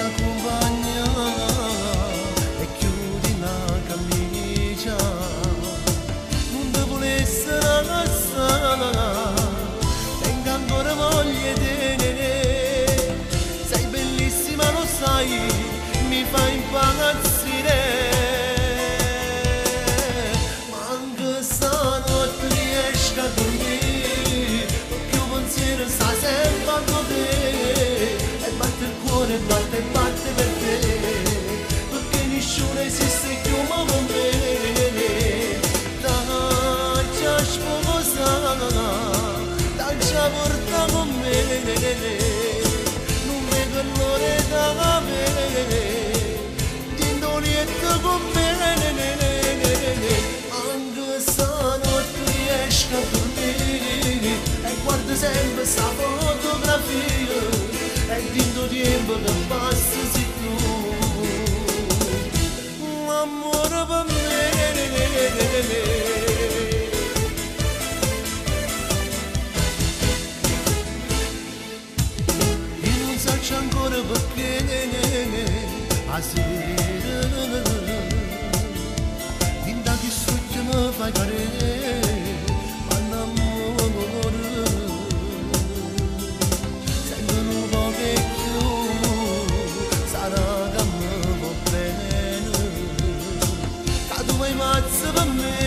accompagna e chiudi la camicia, non ti volesse la tengo ancora voglia di te, sei bellissima lo sai, mi fai impazzire, ma anche stanotte riesco a dormire, più pensiero sta sempre a te, e batte il cuore, batte, batte per te, perché nessuno esiste più ma con me, già sposa, già porta con me, non vedo l'ora da me, tindolietto con me, anche stanotte riesco a dormire, e guardo sempre sta fotografia, e tinto tempo che passa sei tu, amore per me. C'è ancora perché a sera inda che succe mi fai cadere ma l'amore sento un po' vecchio sarà che mi va bene che tu vai pazzo per me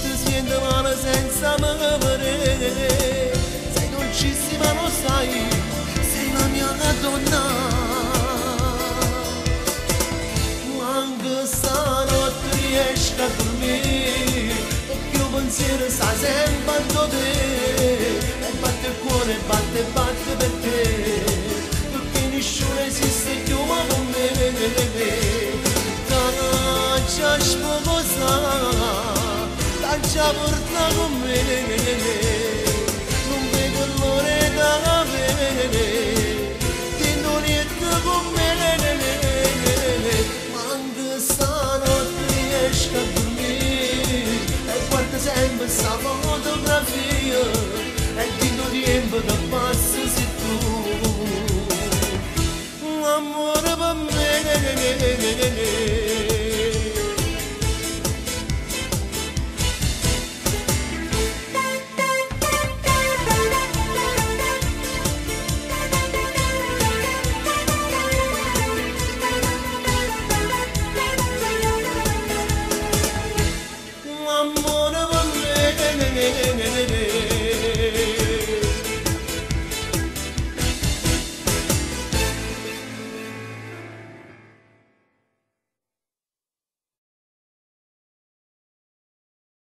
ti senti male senza me vedere sei dolcissima lo sai la mia donna, anche stanotte riesco a dormire, perché il pensiero sta sempre a te, e batte il cuore, batte, batte per te, perché nessuno esiste più ma con me, già sposa, già porta con me, non vedo l'ora da vedere, con me, ma anche stanotte riesco a dormire e guardo sempre sta fotografia e dico tempo che